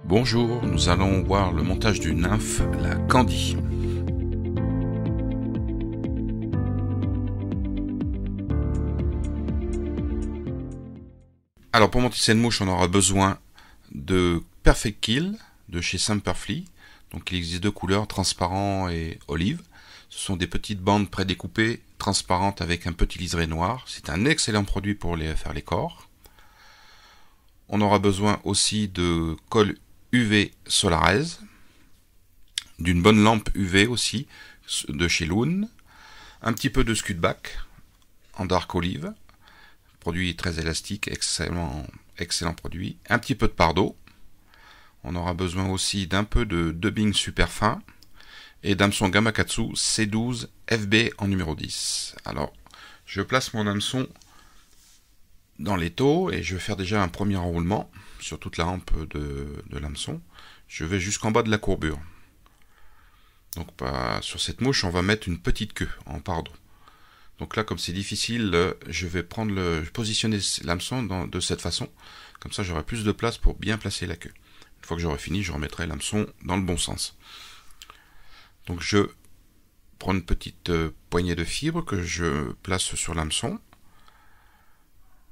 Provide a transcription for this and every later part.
Bonjour, nous allons voir le montage d'une nymphe, la Candy. Alors pour monter cette mouche, on aura besoin de Perfect Kill de chez Semperfli. Donc il existe deux couleurs, transparent et olive. Ce sont des petites bandes prédécoupées, transparentes avec un petit liseré noir. C'est un excellent produit pour faire les corps. On aura besoin aussi de colle UV Solarez, d'une bonne lampe UV aussi, de chez Loon, un petit peu de Scudback en dark olive, produit très élastique, excellent produit, un petit peu de Pardo. On aura besoin aussi d'un peu de dubbing super fin et d'hameçon Gamakatsu C12 FB en numéro 10. Alors, je place mon hameçon dans l'étau et je vais faire déjà un premier enroulement sur toute la hampe de l'hameçon. Je vais jusqu'en bas de la courbure. Donc sur cette mouche, on va mettre une petite queue en Pardo. Donc là, comme c'est difficile, je vais positionner l'hameçon de cette façon. Comme ça, j'aurai plus de place pour bien placer la queue. Une fois que j'aurai fini, je remettrai l'hameçon dans le bon sens. Donc je prends une petite poignée de fibres que je place sur l'hameçon.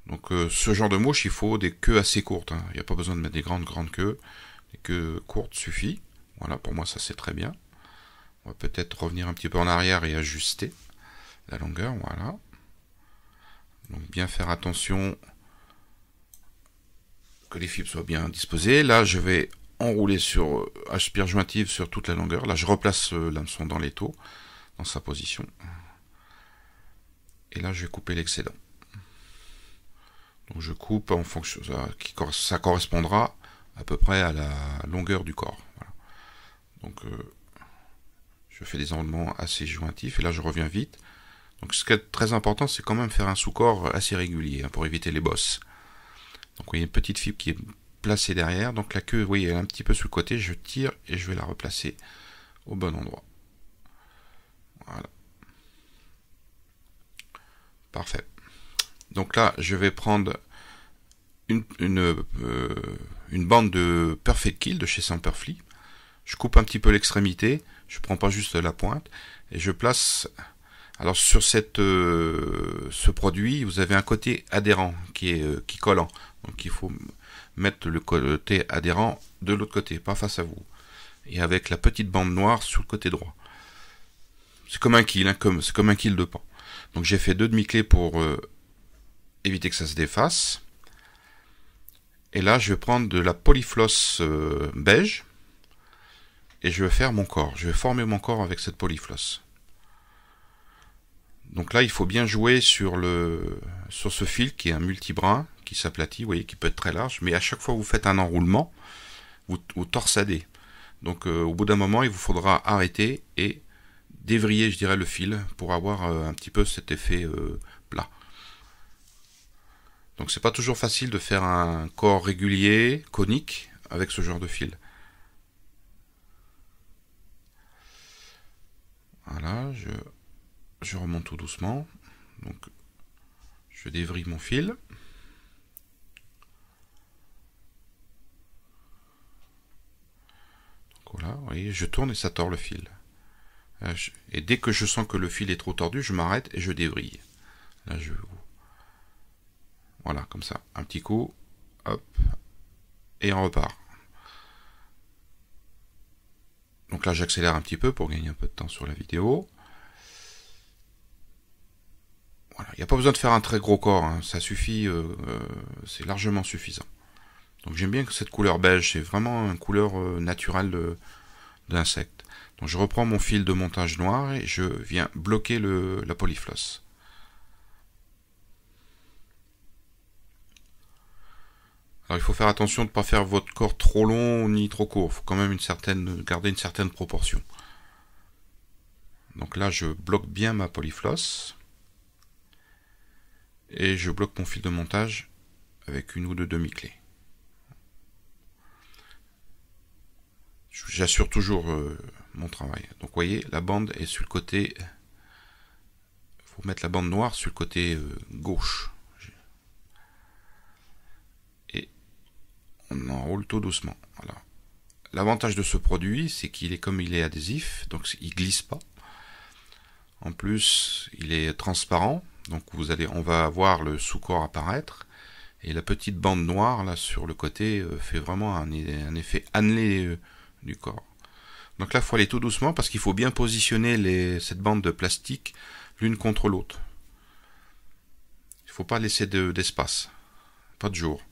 Donc ce genre de mouche, il faut des queues assez courtes. Il n'y a pas besoin de mettre des grandes queues. Des queues courtes suffit. Voilà, pour moi ça c'est très bien. On va peut-être revenir un petit peu en arrière et ajuster la longueur. Voilà. Donc bien faire attention que les fibres soient bien disposées. Là je vais enrouler sur aspire jointive sur toute la longueur. Là je replace l'hameçon dans l'étau, dans sa position. Et là je vais couper l'excédent. Donc je coupe en fonction, ça correspondra à peu près à la longueur du corps. Voilà. Donc je fais des enroulements assez jointifs et là je reviens vite. Donc ce qui est très important, c'est quand même faire un sous-corps assez régulier pour éviter les bosses. Donc vous voyez une petite fibre qui est placée derrière. Donc la queue, vous voyez, elle est un petit peu sur le côté. Je tire et je vais la replacer au bon endroit. Voilà. Parfait. Donc là, je vais prendre une bande de Perfect Kill de chez Semperfli. Je coupe un petit peu l'extrémité, je prends pas juste la pointe, et je place... Alors sur ce produit, vous avez un côté adhérent qui est collant. Donc il faut mettre le côté adhérent de l'autre côté, pas face à vous. Et avec la petite bande noire sur le côté droit. C'est comme un kill, c'est comme un kill de pan. Donc j'ai fait deux demi-clés pour éviter que ça se défasse. Et là, je vais prendre de la polyfloss beige et je vais faire mon corps. Je vais former mon corps avec cette polyfloss. Donc là, il faut bien jouer sur ce fil qui est un multibrin qui s'aplatit, vous voyez, qui peut être très large. Mais à chaque fois que vous faites un enroulement, vous torsadez. Donc au bout d'un moment, il vous faudra arrêter et dévriller, je dirais, le fil pour avoir un petit peu cet effet plat. Donc c'est pas toujours facile de faire un corps régulier, conique, avec ce genre de fil. Voilà, je remonte tout doucement. Donc je dévrille mon fil. Donc voilà, vous voyez, je tourne et ça tord le fil. Et dès que je sens que le fil est trop tordu, je m'arrête et je dévrille. Là, voilà, comme ça. Un petit coup, hop, et on repart. Donc là, j'accélère un petit peu pour gagner un peu de temps sur la vidéo. Voilà, il n'y a pas besoin de faire un très gros corps, ça suffit, c'est largement suffisant. Donc j'aime bien que cette couleur beige, c'est vraiment une couleur naturelle d'insecte. Donc je reprends mon fil de montage noir et je viens bloquer la polyfloss. Alors il faut faire attention de ne pas faire votre corps trop long ni trop court. Il faut quand même garder une certaine proportion. Donc là je bloque bien ma polyfloss. Et je bloque mon fil de montage avec une ou deux demi-clés. J'assure toujours mon travail. Donc vous voyez, la bande est sur le côté... Il faut mettre la bande noire sur le côté gauche. Et on enroule tout doucement. Voilà. l'avantage de ce produit, c'est qu'il est comme il est adhésif, donc il glisse pas. En plus, il est transparent, donc on va voir le sous-corps apparaître, et la petite bande noire là sur le côté fait vraiment un effet annelé du corps. Donc là, il faut aller tout doucement parce qu'il faut bien positionner cette bande de plastique l'une contre l'autre. Il ne faut pas laisser d'espace, pas de jour.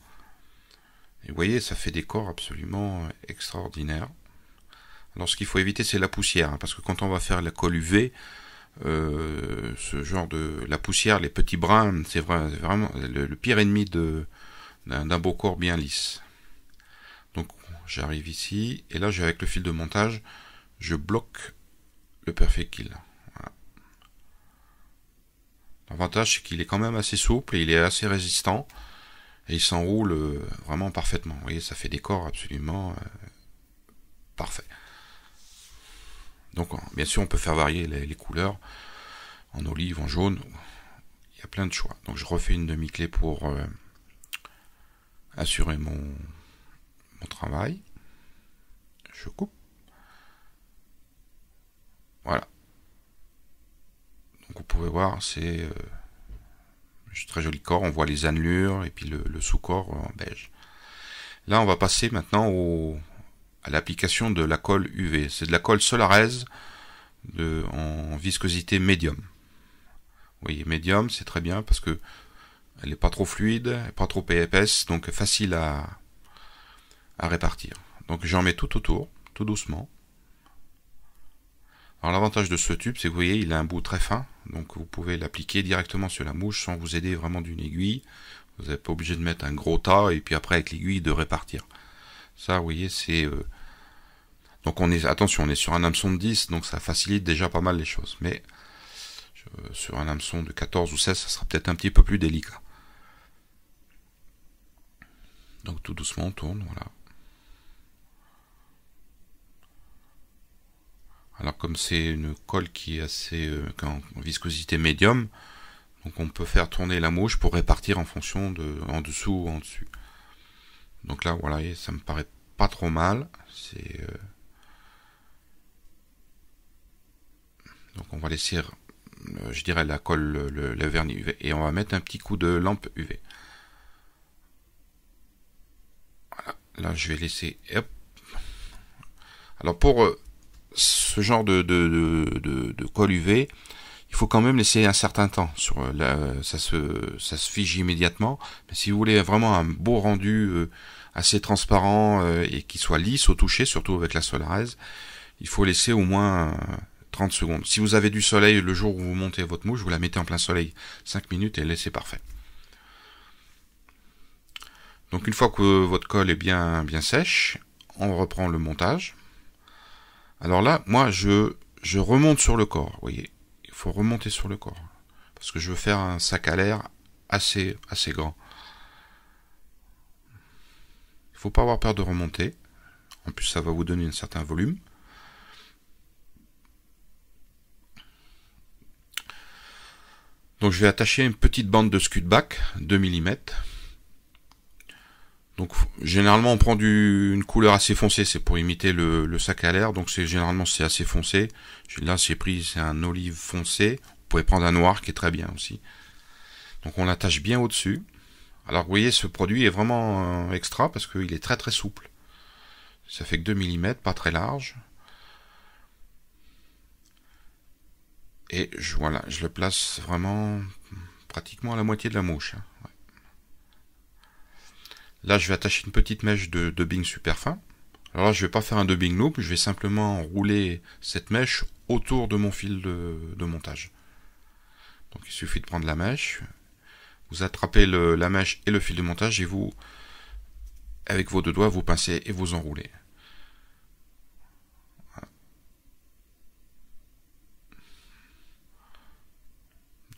Et vous voyez, ça fait des corps absolument extraordinaires. Alors ce qu'il faut éviter, c'est la poussière, parce que quand on va faire la colle UV, ce genre la poussière, les petits brins, c'est vraiment le pire ennemi d'un beau corps bien lisse. Donc j'arrive ici, et là avec le fil de montage, je bloque le Perfect Kill. Voilà. L'avantage, c'est qu'il est quand même assez souple, et il est assez résistant, et il s'enroule vraiment parfaitement. Vous voyez, ça fait des corps absolument parfaits. Donc bien sûr, on peut faire varier les couleurs, en olive, en jaune, il y a plein de choix. Donc je refais une demi-clé pour assurer mon travail. Je coupe. Voilà. Donc vous pouvez voir, c'est très joli corps. On voit les annelures et puis le sous-corps en beige. Là, on va passer maintenant à l'application de la colle UV. C'est de la colle Solarez en viscosité médium. Vous voyez, médium, c'est très bien parce que elle n'est pas trop fluide, pas trop épaisse, donc facile à répartir. Donc j'en mets tout autour, tout doucement. Alors l'avantage de ce tube, c'est que vous voyez, il a un bout très fin, donc vous pouvez l'appliquer directement sur la mouche sans vous aider vraiment d'une aiguille. Vous n'êtes pas obligé de mettre un gros tas et puis après avec l'aiguille de répartir. Ça, vous voyez, c'est... Donc attention, on est sur un hameçon de 10, donc ça facilite déjà pas mal les choses. Mais sur un hameçon de 14 ou 16, ça sera peut-être un petit peu plus délicat. Donc tout doucement, on tourne, voilà. Alors comme c'est une colle qui est assez en viscosité médium, donc on peut faire tourner la mouche pour répartir en fonction de en dessous ou en dessus. Donc là, voilà, ça me paraît pas trop mal. Donc on va laisser, je dirais, la colle, le vernis UV, et on va mettre un petit coup de lampe UV. Voilà. Là, je vais laisser. Hop. Alors pour ce genre de colle UV, il faut quand même laisser un certain temps. Ça se fige immédiatement. Mais si vous voulez vraiment un beau rendu assez transparent et qui soit lisse au toucher, surtout avec la Solarez, il faut laisser au moins 30 secondes. Si vous avez du soleil le jour où vous montez votre mouche, vous la mettez en plein soleil 5 minutes et c'est parfait. Donc une fois que votre colle est bien sèche, on reprend le montage. Alors là, moi je remonte sur le corps, vous voyez. Il faut remonter sur le corps. Parce que je veux faire un sac à l'air assez grand. Il ne faut pas avoir peur de remonter. En plus, ça va vous donner un certain volume. Donc je vais attacher une petite bande de scud back, 2 mm. Donc généralement on prend une couleur assez foncée, c'est pour imiter le sac à l'air, donc généralement c'est assez foncé. Là c'est un olive foncé, vous pouvez prendre un noir qui est très bien aussi. Donc on l'attache bien au-dessus. Alors vous voyez, ce produit est vraiment extra parce qu'il est très souple. Ça fait que 2 mm, pas très large. Et voilà, je le place vraiment pratiquement à la moitié de la mouche. Ouais. Là, je vais attacher une petite mèche de dubbing super fin. Alors là, je vais pas faire un dubbing loop, je vais simplement rouler cette mèche autour de mon fil de montage. Donc il suffit de prendre la mèche, vous attrapez la mèche et le fil de montage et vous, avec vos deux doigts, vous pincez et vous enroulez. Voilà.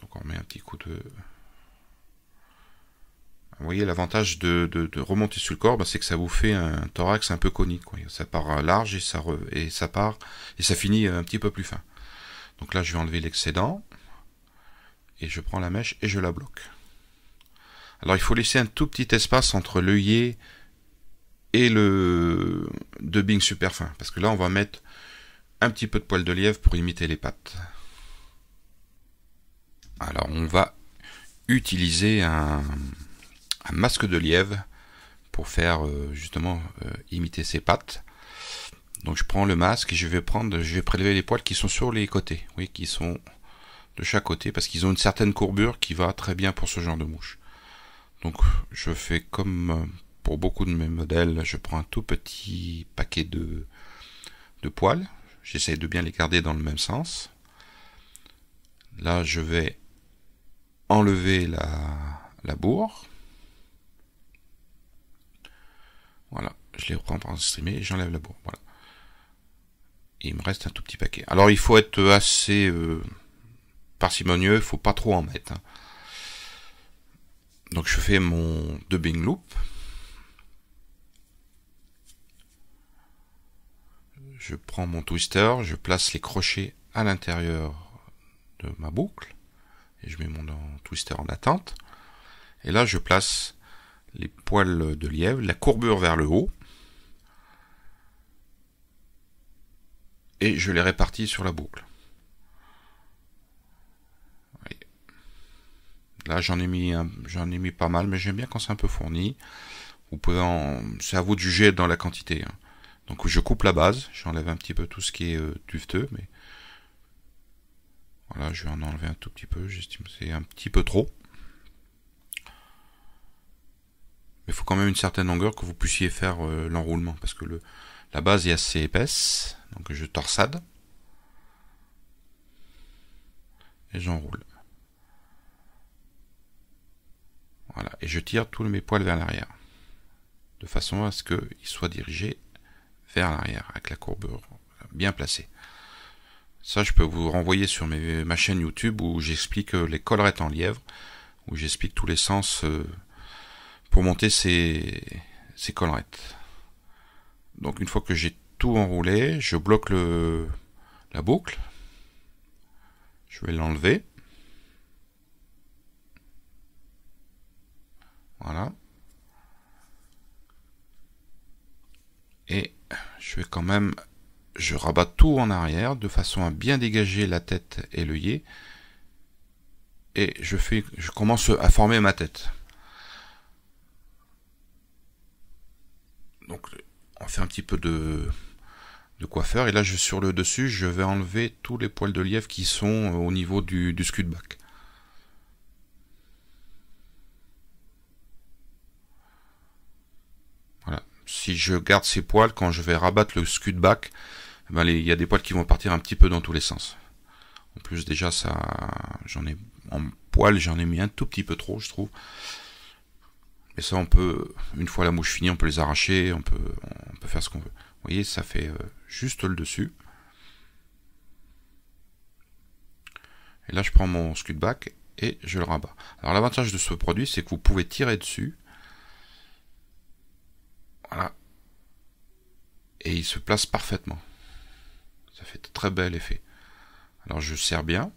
Donc on met un petit coup de... Vous voyez, l'avantage de remonter sur le corps, c'est que ça vous fait un thorax un peu conique. Quoi. Ça part large et ça finit un petit peu plus fin. Donc là, je vais enlever l'excédent et je prends la mèche et je la bloque. Alors, il faut laisser un tout petit espace entre l'œillet et dubbing super fin, parce que là on va mettre un petit peu de poil de lièvre pour imiter les pattes. Alors on va utiliser un masque de lièvre pour faire justement imiter ses pattes. Donc je prends le masque et je vais prélever les poils qui sont sur les côtés, oui, qui sont de chaque côté, parce qu'ils ont une certaine courbure qui va très bien pour ce genre de mouche. Donc je fais comme pour beaucoup de mes modèles, je prends un tout petit paquet de poils, j'essaie de bien les garder dans le même sens. Là je vais enlever la bourre. Voilà, je les reprends par streamer et j'enlève la bourre. Voilà. Et il me reste un tout petit paquet. Alors il faut être assez parcimonieux, il ne faut pas trop en mettre. Donc je fais mon dubbing loop. Je prends mon twister, je place les crochets à l'intérieur de ma boucle. Et je mets mon twister en attente. Et là je place les poils de lièvre, la courbure vers le haut. Et je les répartis sur la boucle. Là j'en ai mis pas mal, mais j'aime bien quand c'est un peu fourni. Vous pouvez c'est à vous de juger dans la quantité. Donc je coupe la base, j'enlève un petit peu tout ce qui est duveteux, mais voilà, je vais en enlever un tout petit peu, j'estime que c'est un petit peu trop. Mais il faut quand même une certaine longueur que vous puissiez faire l'enroulement, parce que la base est assez épaisse, donc je torsade et j'enroule. Voilà, et je tire tous mes poils vers l'arrière, de façon à ce qu'ils soient dirigés vers l'arrière, avec la courbure bien placée. Ça, je peux vous renvoyer sur ma chaîne YouTube où j'explique les collerettes en lièvre, où j'explique tous les sens pour monter ces collerettes. Donc une fois que j'ai tout enroulé, je bloque la boucle, je vais l'enlever. Voilà. Et je rabats tout en arrière de façon à bien dégager la tête et l'œillet. Et je commence à former ma tête. Donc on fait un petit peu de coiffeur. Et là sur le dessus, je vais enlever tous les poils de lièvre qui sont au niveau du scud-back. Voilà. Si je garde ces poils, quand je vais rabattre le scud-back, ben il y a des poils qui vont partir un petit peu dans tous les sens. En plus déjà en poil j'en ai mis un tout petit peu trop, je trouve. Mais ça une fois la mouche finie, on peut les arracher, on peut faire ce qu'on veut. Vous voyez, ça fait juste le dessus. Et là je prends mon scud-back et je le rabats. Alors l'avantage de ce produit, c'est que vous pouvez tirer dessus. Voilà. Et il se place parfaitement. Ça fait très bel effet. Alors je serre bien.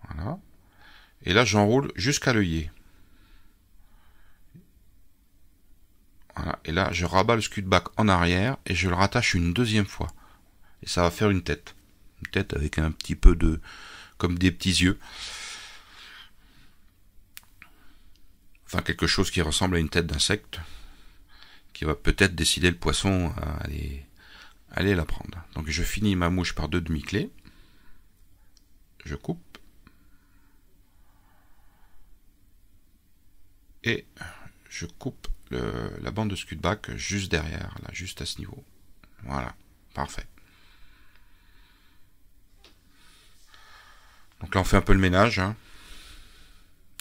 Voilà. Et là j'enroule jusqu'à l'œillet. Voilà. Et là je rabats le scud-back en arrière et je le rattache une deuxième fois. Et ça va faire une tête. Une tête avec un petit peu comme des petits yeux. Enfin quelque chose qui ressemble à une tête d'insecte. Qui va peut-être décider le poisson à aller la prendre. Donc je finis ma mouche par 2 demi-clés. Je coupe. Et je coupe la bande de scud-back juste derrière, là, juste à ce niveau. Voilà, parfait. Donc là on fait un peu le ménage.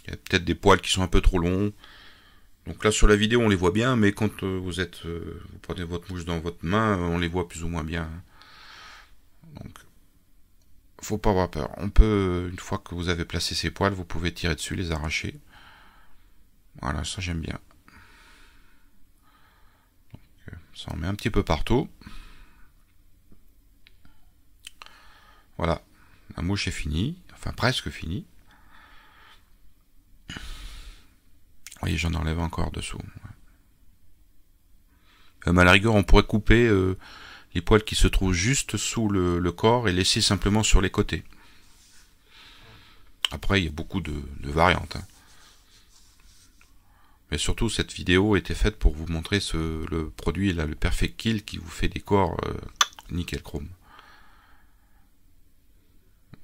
Il y a peut-être des poils qui sont un peu trop longs. Donc là sur la vidéo on les voit bien, mais quand vous prenez votre mouche dans votre main, on les voit plus ou moins bien. Donc faut pas avoir peur. Une fois que vous avez placé ces poils, vous pouvez tirer dessus, les arracher. Voilà, ça j'aime bien. Donc, ça en met un petit peu partout. Voilà, la mouche est finie, enfin presque finie. Vous voyez, j'en enlève encore dessous. À la rigueur, on pourrait couper les poils qui se trouvent juste sous le corps et laisser simplement sur les côtés. Après, il y a beaucoup de variantes. Hein. Mais surtout, cette vidéo était faite pour vous montrer le produit, là, le Perfect Kill, qui vous fait des corps nickel chrome.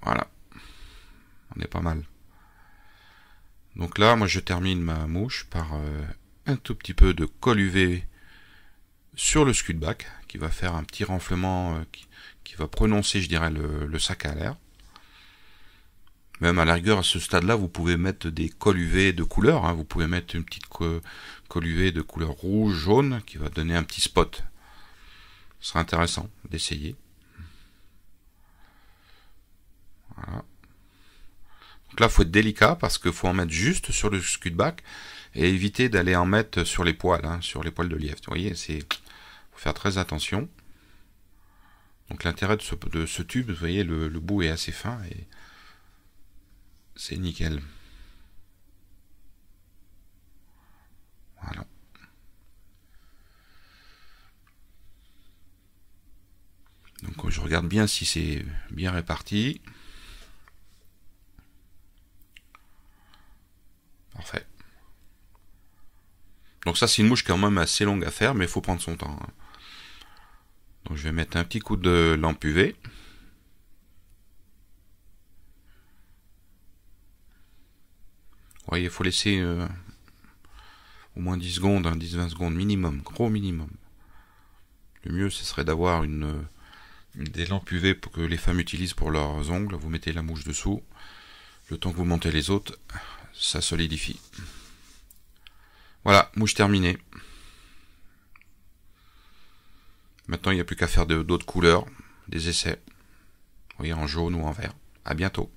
Voilà. On est pas mal. Donc là, moi, je termine ma mouche par un tout petit peu de colle UV sur le scudback, qui va faire un petit renflement qui va prononcer, je dirais, le sac à l'air. Même à la rigueur, à ce stade-là, vous pouvez mettre des colles UV de couleur. Hein. Vous pouvez mettre une petite colle UV de couleur rouge, jaune, qui va donner un petit spot. Ce sera intéressant d'essayer. Voilà. Donc là, il faut être délicat parce qu'il faut en mettre juste sur le scudback et éviter d'aller en mettre sur les poils, hein, sur les poils de lièvre. Vous voyez, faut faire très attention. Donc l'intérêt de ce tube, vous voyez, le bout est assez fin et c'est nickel. Voilà. Donc je regarde bien si c'est bien réparti. Parfait. Donc ça c'est une mouche quand même assez longue à faire, mais il faut prendre son temps. Hein. Donc je vais mettre un petit coup de lampe UV. Vous voyez, il faut laisser au moins 10 secondes, hein, 10-20 secondes minimum, gros minimum. Le mieux ce serait d'avoir des lampes UV pour que les femmes utilisent pour leurs ongles. Vous mettez la mouche dessous. Le temps que vous montez les autres, ça solidifie. Voilà, mouche terminée. Maintenant, il n'y a plus qu'à faire d'autres couleurs, des essais. Vous voyez, en jaune ou en vert. À bientôt.